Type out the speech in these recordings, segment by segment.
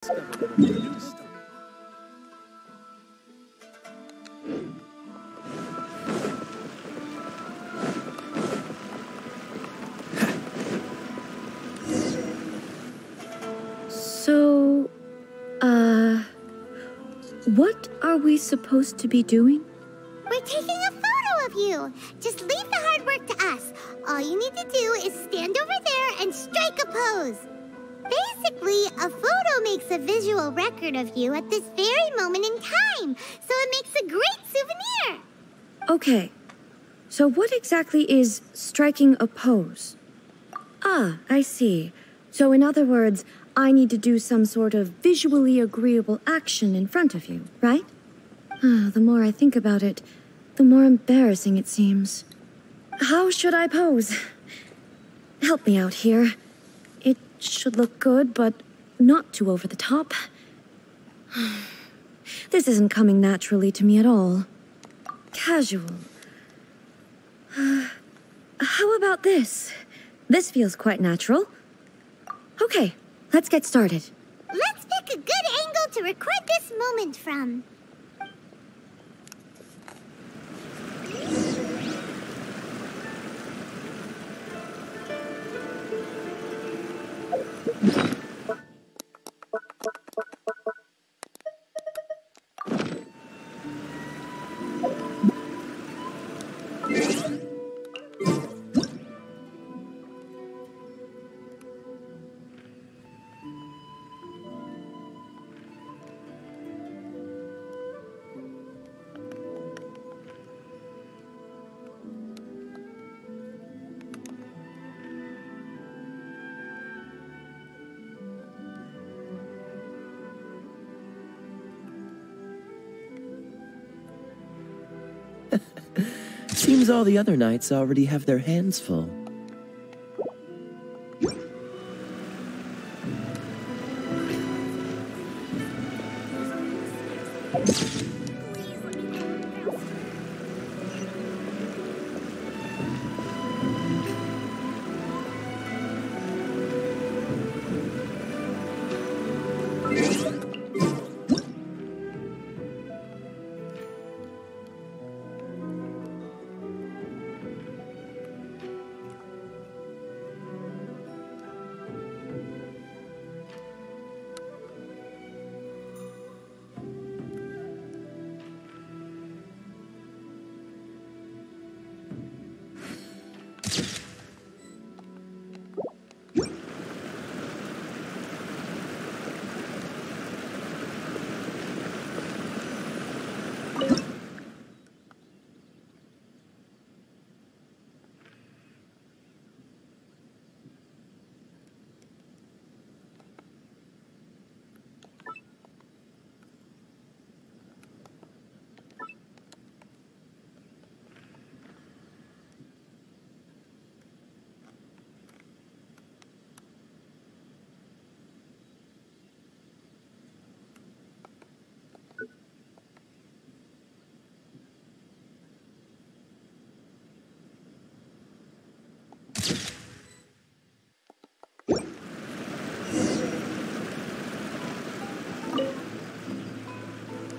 So, what are we supposed to be doing? We're taking a photo of you. Just leave the hard work to us. All you need to do is stand over there and strike a pose. Basically, a photo makes a visual record of you at this very moment in time, so it makes a great souvenir. Okay, so what exactly is striking a pose? Ah, I see. So in other words, I need to do some sort of visually agreeable action in front of you, right? The more I think about it, the more embarrassing it seems. How should I pose? Help me out here. It should look good, but not too over the top. This isn't coming naturally to me at all. Casual. How about this? This feels quite natural. Okay, let's get started. Let's pick a good angle to record this moment from. Seems all the other knights already have their hands full.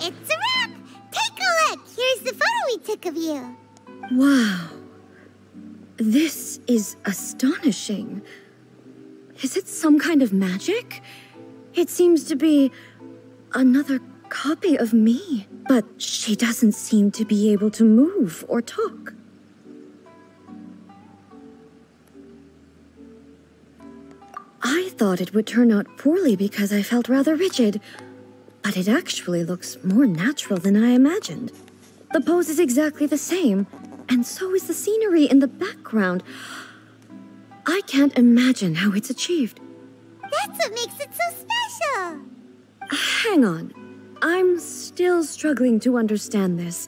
It's a wrap! Take a look! Here's the photo we took of you. Wow. This is astonishing. Is it some kind of magic? It seems to be another copy of me, but she doesn't seem to be able to move or talk. I thought it would turn out poorly because I felt rather rigid, but it actually looks more natural than I imagined. The pose is exactly the same, and so is the scenery in the background. I can't imagine how it's achieved. That's what makes it so special. Hang on. I'm still struggling to understand this.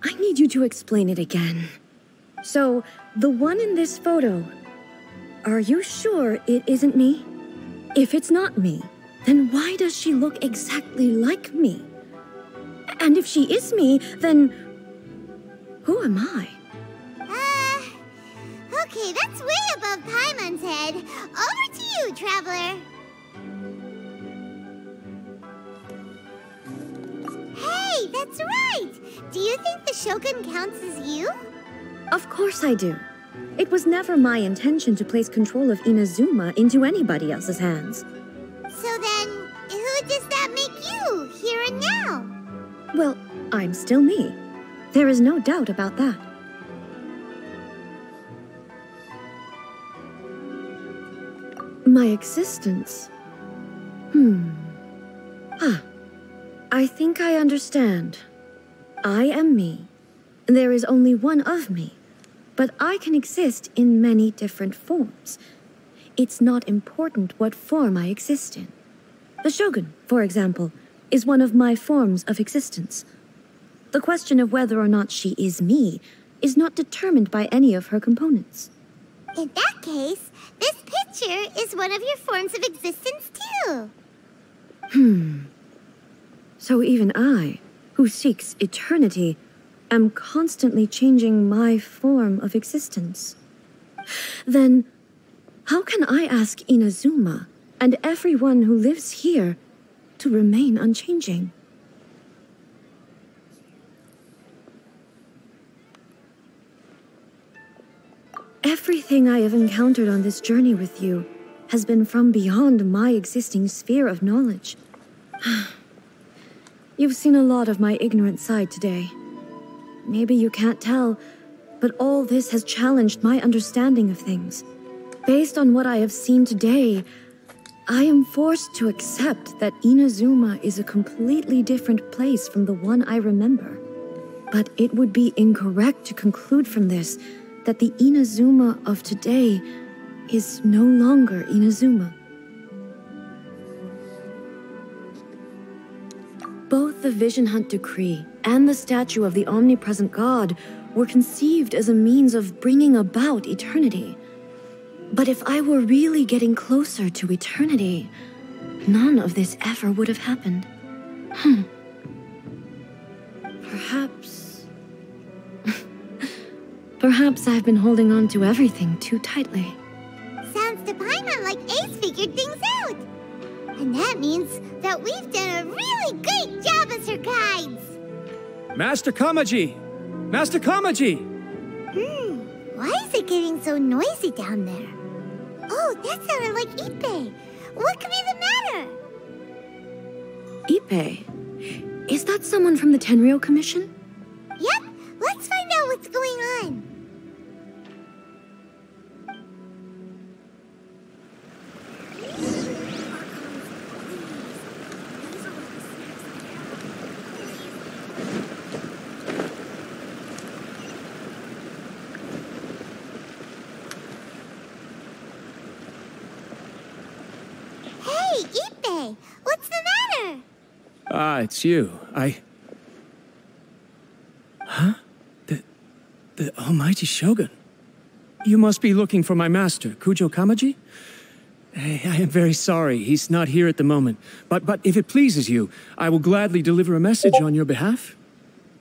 I need you to explain it again. So, the one in this photo, are you sure it isn't me? If it's not me, then why does she look exactly like me? And if she is me, then who am I? Okay, that's way above Paimon's head. Over to you, Traveler. Hey, that's right! Do you think the Shogun counts as you? Of course I do. It was never my intention to place control of Inazuma into anybody else's hands. So then, who does that make you, here and now? Well, I'm still me. There is no doubt about that. My existence? I think I understand. I am me. There is only one of me, but I can exist in many different forms. It's not important what form I exist in. The Shogun, for example, is one of my forms of existence. The question of whether or not she is me is not determined by any of her components. In that case, this picture is one of your forms of existence too. So even I, who seeks eternity, am constantly changing my form of existence. Then, how can I ask Inazuma and everyone who lives here to remain unchanging? Everything I have encountered on this journey with you has been from beyond my existing sphere of knowledge. You've seen a lot of my ignorant side today. Maybe you can't tell, but all this has challenged my understanding of things. Based on what I have seen today, I am forced to accept that Inazuma is a completely different place from the one I remember. But it would be incorrect to conclude from this that the Inazuma of today is no longer Inazuma. Both the Vision Hunt Decree and the statue of the omnipresent God were conceived as a means of bringing about eternity. But if I were really getting closer to eternity, none of this ever would have happened. Perhaps I've been holding on to everything too tightly. Sounds to Paimon like Ace figured things out. And that means that we've done a really great job as her guides. Master Kamaji! Master Kamaji! Why is it getting so noisy down there? Oh, that sounded like Ippei. What could be the matter? Ippei? Is that someone from the Tenryou Commission? Yep, let's find out what's going on. Hey, Ippei, what's the matter? Ah, it's you. Huh? The Almighty Shogun. You must be looking for my master, Kujo Kamaji? I am very sorry, he's not here at the moment. But if it pleases you, I will gladly deliver a message on your behalf.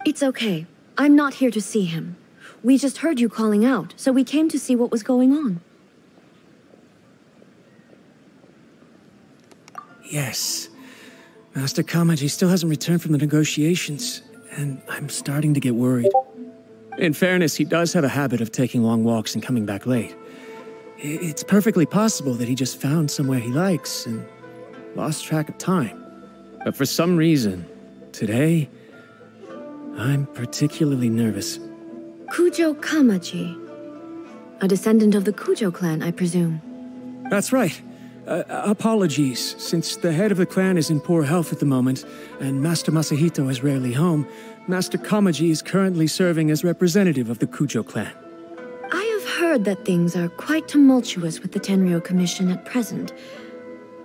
It's okay. I'm not here to see him. We just heard you calling out, so we came to see what was going on. Yes. Master Kamaji still hasn't returned from the negotiations, and I'm starting to get worried. In fairness, he does have a habit of taking long walks and coming back late. It's perfectly possible that he just found somewhere he likes and lost track of time. But for some reason, today, I'm particularly nervous. Kujo Kamaji. A descendant of the Kujo clan, I presume. That's right. Apologies, since the head of the clan is in poor health at the moment, and Master Masahito is rarely home, Master Kamaji is currently serving as representative of the Kujo clan. I have heard that things are quite tumultuous with the Tenryou Commission at present.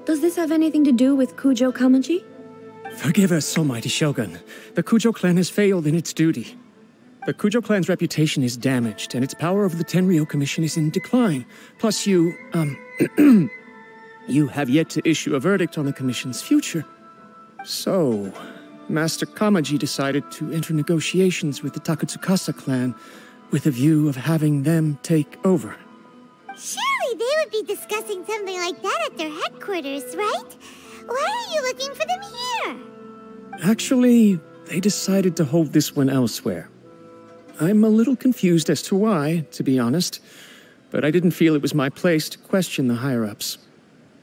Does this have anything to do with Kujo Kamaji? Forgive us, Almighty Shogun. The Kujo clan has failed in its duty. The Kujo clan's reputation is damaged, and its power over the Tenryou Commission is in decline. Plus you have yet to issue a verdict on the Commission's future. So, Master Kamaji decided to enter negotiations with the Takatsukasa clan with a view of having them take over. Surely they would be discussing something like that at their headquarters, right? Why are you looking for them here? Actually, they decided to hold this one elsewhere. I'm a little confused as to why, to be honest, but I didn't feel it was my place to question the higher-ups.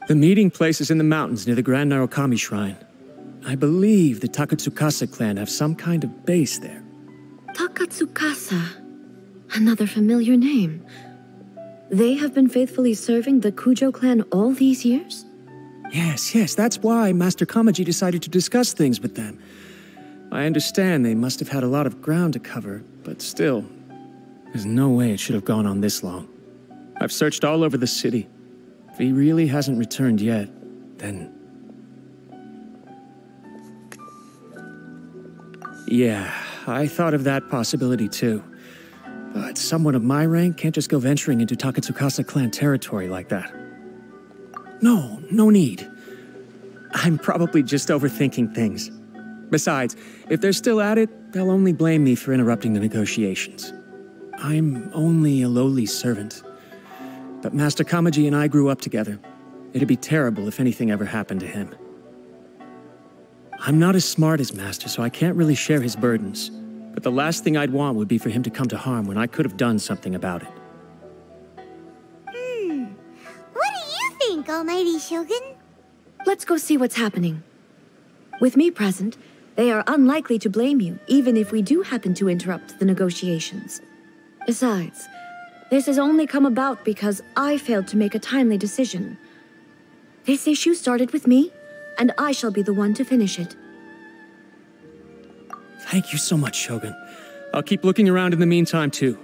The meeting place is in the mountains near the Grand Narukami Shrine. I believe the Takatsukasa clan have some kind of base there. Takatsukasa. Another familiar name. They have been faithfully serving the Kujo clan all these years? Yes, that's why Master Kamaji decided to discuss things with them. I understand they must have had a lot of ground to cover, but still, there's no way it should have gone on this long. I've searched all over the city. If he really hasn't returned yet, then... Yeah, I thought of that possibility too. But someone of my rank can't just go venturing into Takatsukasa clan territory like that. No need. I'm probably just overthinking things. Besides, if they're still at it, they'll only blame me for interrupting the negotiations. I'm only a lowly servant. But Master Kamaji and I grew up together. It'd be terrible if anything ever happened to him. I'm not as smart as Master, so I can't really share his burdens. But the last thing I'd want would be for him to come to harm when I could have done something about it. What do you think, Almighty Shogun? Let's go see what's happening. With me present, they are unlikely to blame you, even if we do happen to interrupt the negotiations. Besides, this has only come about because I failed to make a timely decision. This issue started with me, and I shall be the one to finish it. Thank you so much, Shogun. I'll keep looking around in the meantime, too.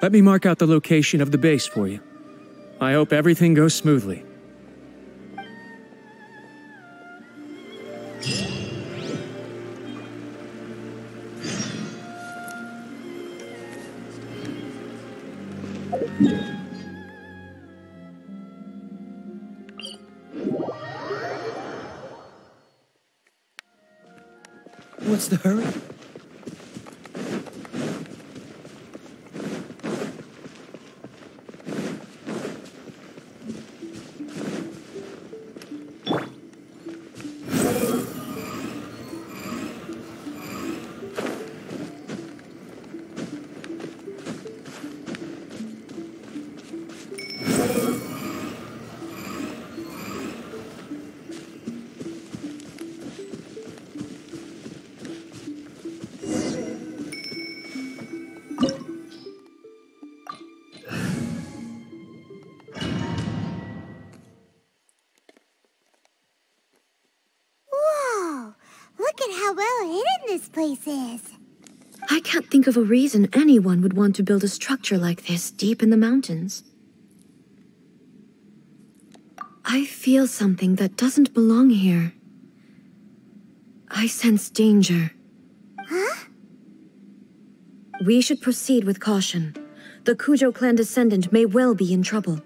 Let me mark out the location of the base for you. I hope everything goes smoothly. What's the hurry? How well hidden this place is. I can't think of a reason anyone would want to build a structure like this deep in the mountains. I feel something that doesn't belong here. I sense danger. Huh? We should proceed with caution. The Kujo clan descendant may well be in trouble.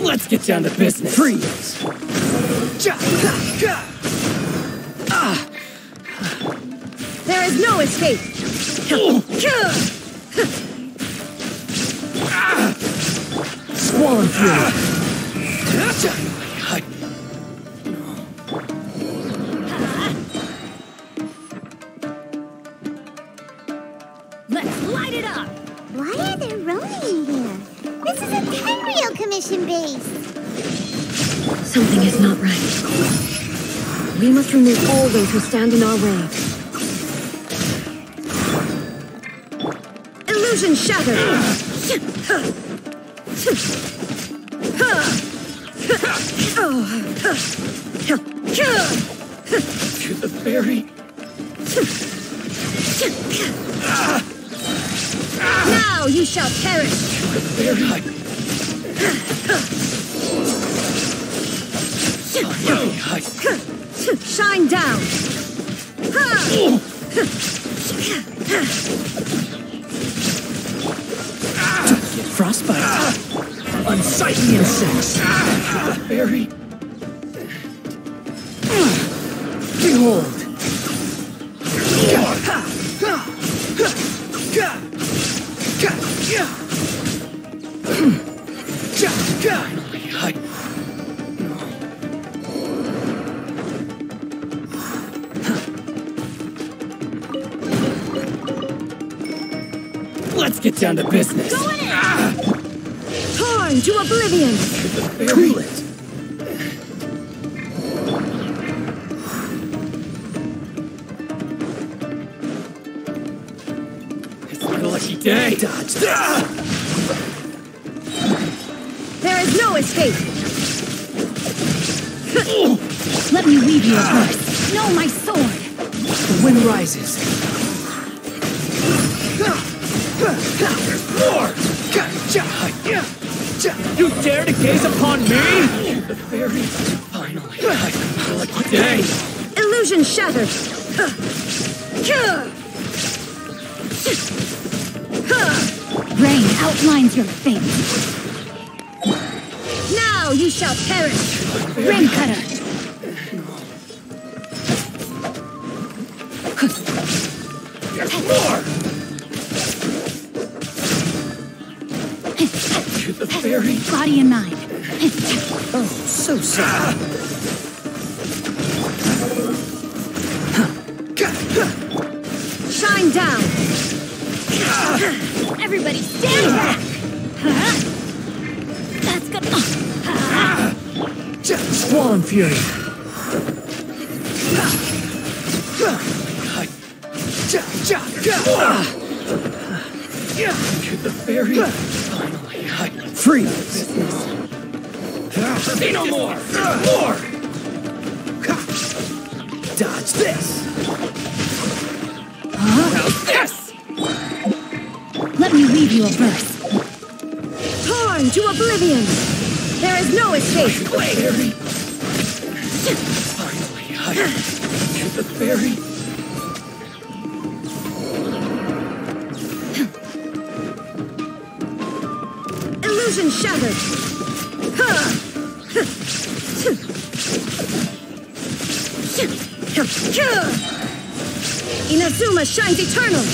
Let's get down to business. Freeze! There is no escape! Squall and fury! Let's light it up! Why are there Ronin here? This is a Tenryou Commission base. Something is not right. We must remove all those who stand in our way. Illusion shattered! To the berry! Now you shall perish! To the berry! Shine down! Frostbite! Unsightly insects! To the berry! Behold! Let's get down to business. Go in! Torn to oblivion! Cool it. It's my lucky day. Dodge that. There is no escape! Let me weave you a verse. No, my sword. The wind rises. There's more! You dare to gaze upon me? The fairy. Finally, I like the day. Illusion shattered! Rain outlines your fate. Now you shall perish! Rain cutter. There's more! To the fairy. Body and mind. Oh, so sad. Shine down! Everybody stand back. That's good. Swollen fury. To the fairy. Finally, freeze. Say no more. More. Dodge this. How's this? Let me weave you a verse. Torn to oblivion! There is no escape! Fairy. Finally, to the fairy. Illusion shattered! Inazuma shines eternal!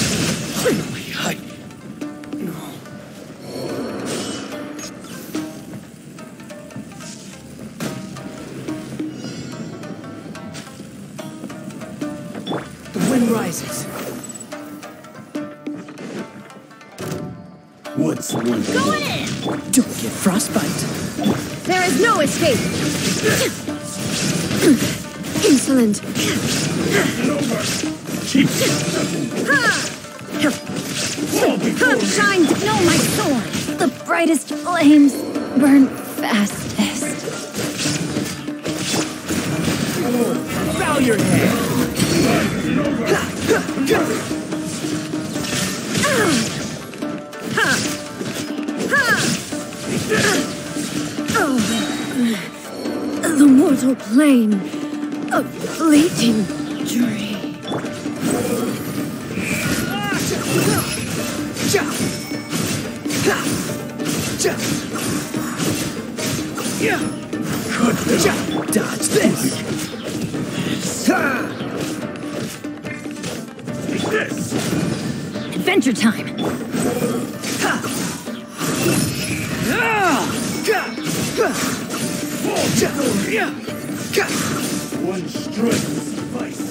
The wind rises. What's one? Go in! Don't get frostbite. There is no escape! Insolent! Shine! No, my sword. The brightest flames burn fastest. Bow your head. The mortal plane, a fleeting dream. Good job. Dodge this. Take this. Adventure time. One strike will suffice.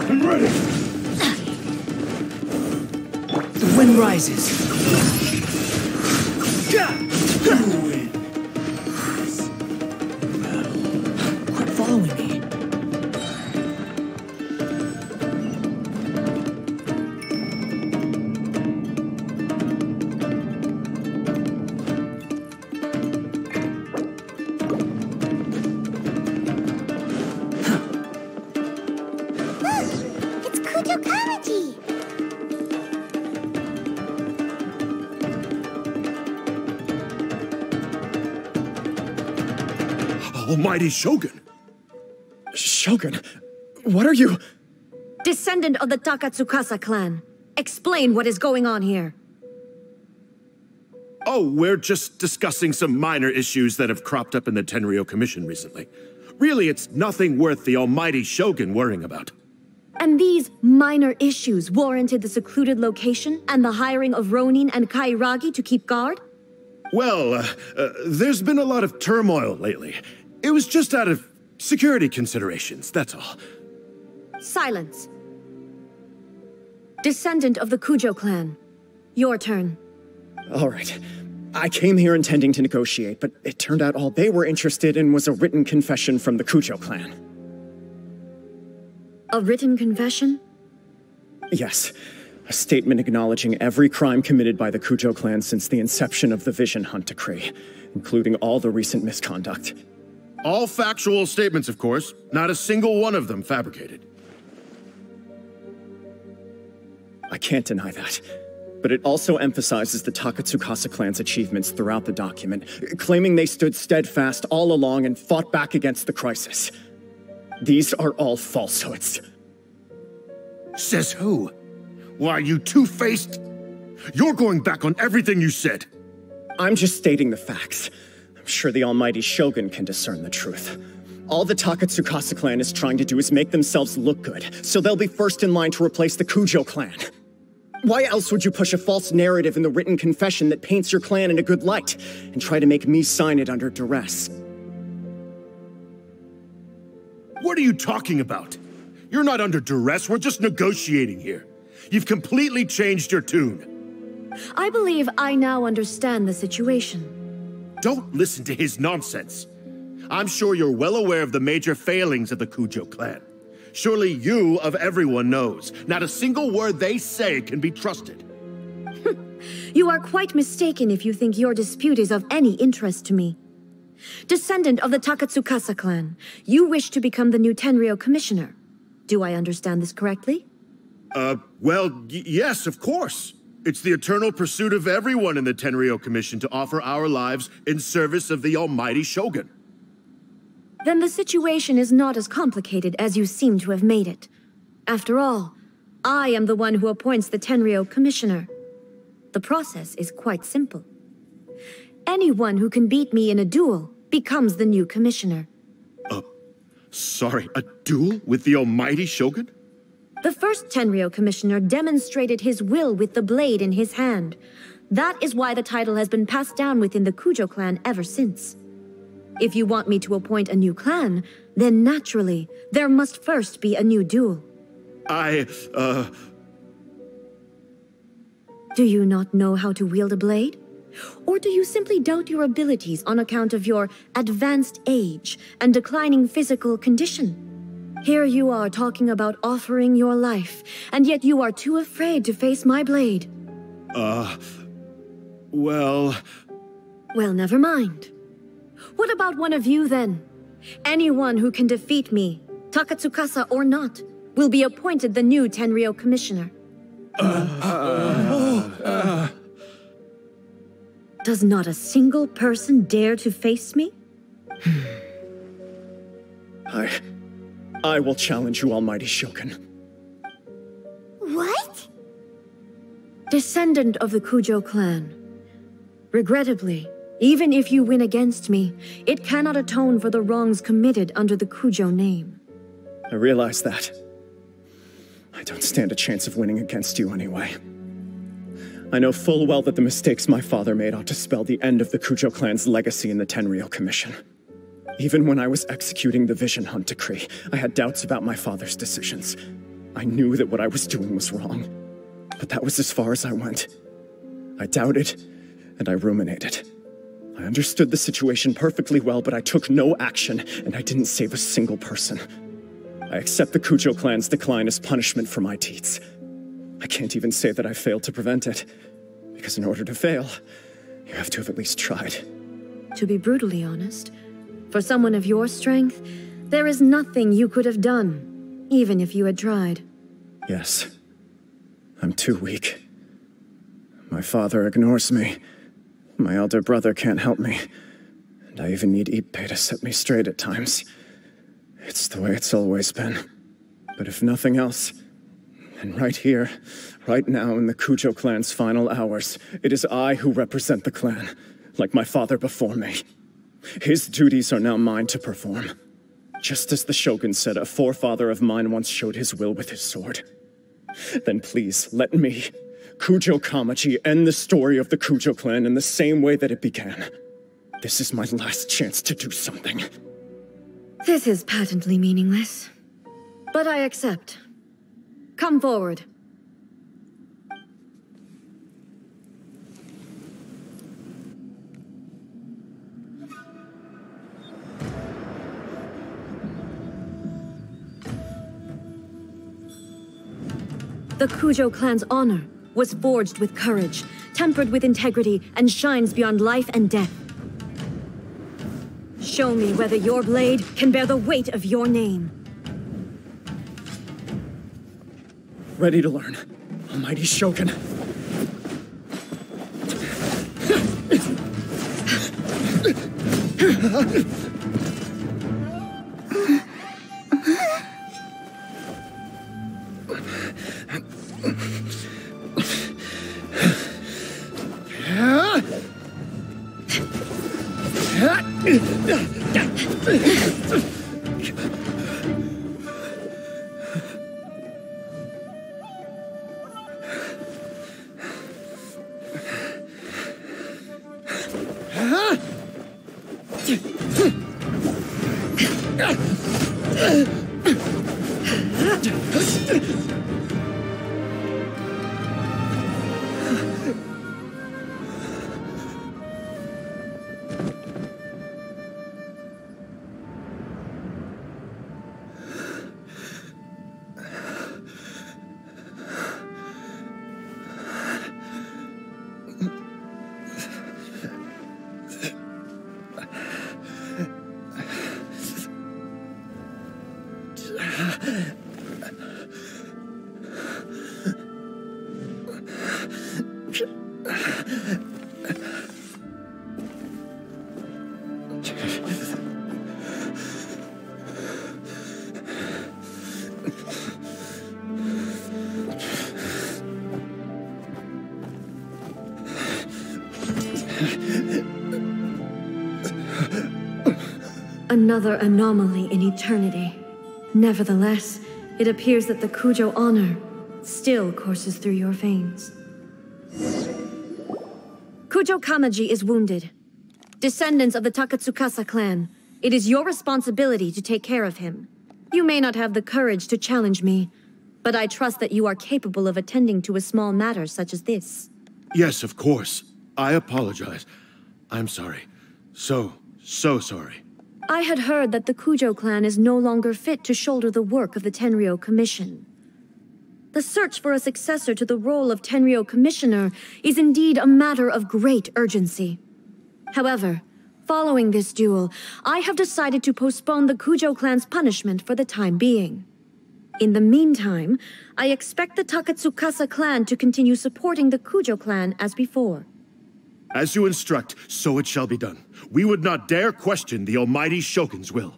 I'm ready. The wind rises. Quit following me. Almighty Shogun! Shogun, what are you? Descendant of the Takatsukasa clan. Explain what is going on here. Oh, we're just discussing some minor issues that have cropped up in the Tenryo Commission recently. Really, it's nothing worth the Almighty Shogun worrying about. And these minor issues warranted the secluded location and the hiring of Ronin and Kairagi to keep guard? Well, there's been a lot of turmoil lately. It was just out of security considerations, that's all. Silence. Descendant of the Cujo clan. Your turn. All right. I came here intending to negotiate, but it turned out all they were interested in was a written confession from the Cujo clan. A written confession? Yes. A statement acknowledging every crime committed by the Cujo clan since the inception of the Vision Hunt Decree, including all the recent misconduct. All factual statements, of course. Not a single one of them fabricated. I can't deny that. But it also emphasizes the Takatsukasa clan's achievements throughout the document, claiming they stood steadfast all along and fought back against the crisis. These are all falsehoods. Says who? Why, you two-faced? You're going back on everything you said. I'm just stating the facts. I'm sure the almighty Shogun can discern the truth. All the Takatsukasa clan is trying to do is make themselves look good, so they'll be first in line to replace the Cujo clan. Why else would you push a false narrative in the written confession that paints your clan in a good light, and try to make me sign it under duress? What are you talking about? You're not under duress, we're just negotiating here. You've completely changed your tune. I believe I now understand the situation. Don't listen to his nonsense. I'm sure you're well aware of the major failings of the Cujo clan. Surely you, of everyone, knows. Not a single word they say can be trusted. You are quite mistaken if you think your dispute is of any interest to me. Descendant of the Takatsukasa clan, you wish to become the new Tenryo commissioner. Do I understand this correctly? Well, yes, of course. It's the eternal pursuit of everyone in the Tenryo Commission to offer our lives in service of the almighty Shogun. Then the situation is not as complicated as you seem to have made it. After all, I am the one who appoints the Tenryo commissioner. The process is quite simple. Anyone who can beat me in a duel becomes the new commissioner. Sorry, a duel with the almighty Shogun? The first Tenryo commissioner demonstrated his will with the blade in his hand. That is why the title has been passed down within the Cujo clan ever since. If you want me to appoint a new clan, then naturally, there must first be a new duel. Do you not know how to wield a blade? Or do you simply doubt your abilities on account of your advanced age and declining physical condition? Here you are talking about offering your life, and yet you are too afraid to face my blade. Well, never mind. What about one of you, then? Anyone who can defeat me, Takatsukasa or not, will be appointed the new Tenryo commissioner. Does not a single person dare to face me? I will challenge you, almighty Shogun. What? Descendant of the Cujo clan. Regrettably, even if you win against me, it cannot atone for the wrongs committed under the Cujo name. I realize that. I don't stand a chance of winning against you anyway. I know full well that the mistakes my father made ought to spell the end of the Cujo clan's legacy in the Tenryo Commission. Even when I was executing the Vision Hunt Decree, I had doubts about my father's decisions. I knew that what I was doing was wrong, but that was as far as I went. I doubted, and I ruminated. I understood the situation perfectly well, but I took no action, and I didn't save a single person. I accept the Cujo clan's decline as punishment for my deeds. I can't even say that I failed to prevent it, because in order to fail, you have to have at least tried. To be brutally honest, for someone of your strength, there is nothing you could have done, even if you had tried. Yes, I'm too weak. My father ignores me. My elder brother can't help me. And I even need Ippei to set me straight at times. It's the way it's always been. But if nothing else, then right here, right now in the Cujo clan's final hours, it is I who represent the clan, like my father before me. His duties are now mine to perform. Just as the Shogun said a forefather of mine once showed his will with his sword. Then please, let me, Kujo Kamaji end the story of the Kujo clan in the same way that it began. This is my last chance to do something. This is patently meaningless. But I accept. Come forward. The Kujo clan's honor was forged with courage, tempered with integrity, and shines beyond life and death. Show me whether your blade can bear the weight of your name. Ready to learn. Almighty Shogun. Another anomaly in eternity. Nevertheless, it appears that the Kujo honor still courses through your veins. Kujo Kamaji is wounded. Descendants of the Takatsukasa clan, it is your responsibility to take care of him. You may not have the courage to challenge me, but I trust that you are capable of attending to a small matter such as this. Yes, of course. I apologize. I'm sorry. So sorry. I had heard that the Kujo clan is no longer fit to shoulder the work of the Tenryou Commission. The search for a successor to the role of Tenryou Commissioner is indeed a matter of great urgency. However, following this duel, I have decided to postpone the Kujo clan's punishment for the time being. In the meantime, I expect the Takatsukasa clan to continue supporting the Kujo clan as before. As you instruct, so it shall be done. We would not dare question the Almighty Shogun's will.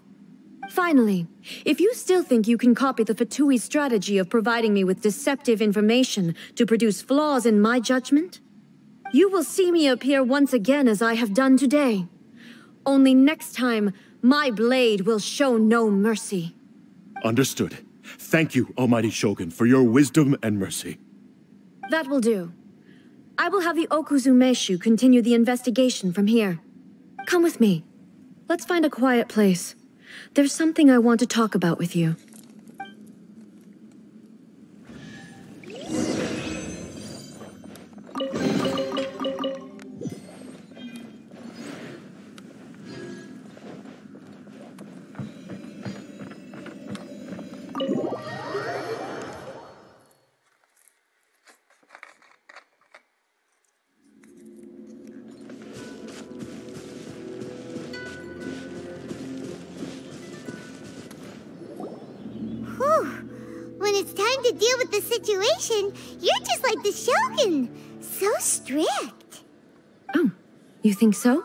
Finally, if you still think you can copy the Fatui strategy of providing me with deceptive information to produce flaws in my judgment, you will see me appear once again as I have done today. Only next time, my blade will show no mercy. Understood. Thank you, Almighty Shogun, for your wisdom and mercy. That will do. I will have the Okuzumeshu continue the investigation from here. Come with me. Let's find a quiet place. There's something I want to talk about with you. When it's time to deal with the situation, you're just like the Shogun. So strict. Oh, you think so?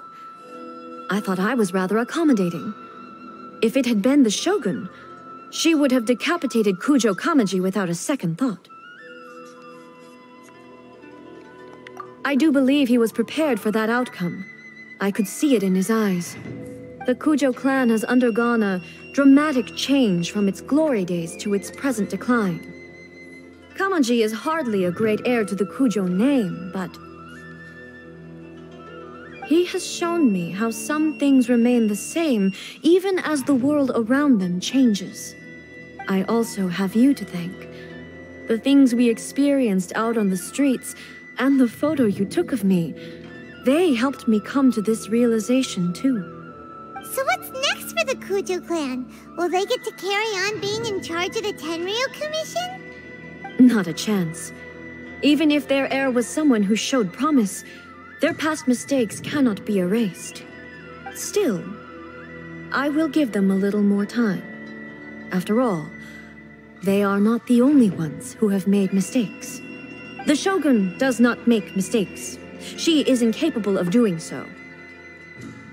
I thought I was rather accommodating. If it had been the Shogun, she would have decapitated Kujo Kamaji without a second thought. I do believe he was prepared for that outcome. I could see it in his eyes. The Kujo clan has undergone a dramatic change from its glory days to its present decline. Kamaji is hardly a great heir to the Kujo name, but he has shown me how some things remain the same even as the world around them changes. I also have you to thank. The things we experienced out on the streets and the photo you took of me, they helped me come to this realization too. So what's next for the Kujo clan? Will they get to carry on being in charge of the Tenryu Commission? Not a chance. Even if their heir was someone who showed promise, their past mistakes cannot be erased. Still, I will give them a little more time. After all, they are not the only ones who have made mistakes. The Shogun does not make mistakes. She is incapable of doing so.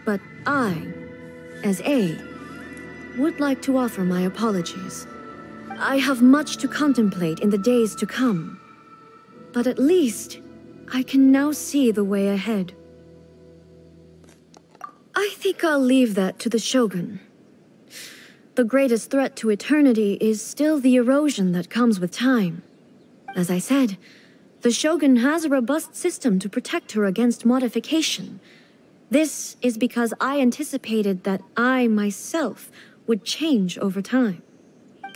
But I, as A, would like to offer my apologies. I have much to contemplate in the days to come, but at least I can now see the way ahead. I think I'll leave that to the Shogun. The greatest threat to eternity is still the erosion that comes with time. As I said, the Shogun has a robust system to protect her against modification. This is because I anticipated that I myself would change over time.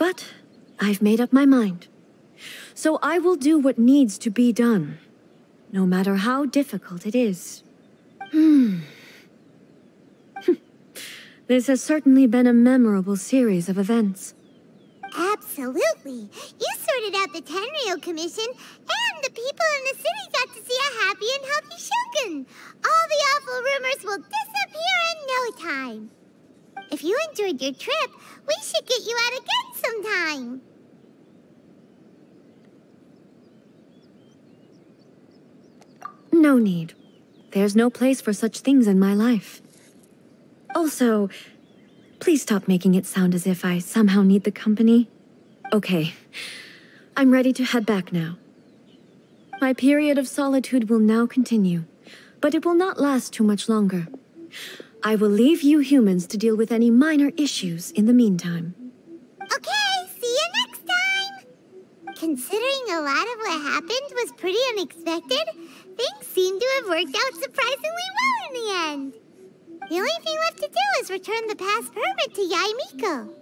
But I've made up my mind. So I will do what needs to be done, no matter how difficult it is. This has certainly been a memorable series of events. Absolutely. You sorted out the Tenryu Commission, and the people in the city got to see a happy and healthy Shogun. All the awful rumors will disappear in no time. If you enjoyed your trip, we should get you out again sometime. No need. There's no place for such things in my life. Also, please stop making it sound as if I somehow need the company. Okay, I'm ready to head back now. My period of solitude will now continue, but it will not last too much longer. I will leave you humans to deal with any minor issues in the meantime. Okay, see you next time! Considering a lot of what happened was pretty unexpected, things seem to have worked out surprisingly well in the end. The only thing left to do is return the past permit to Yae Miko.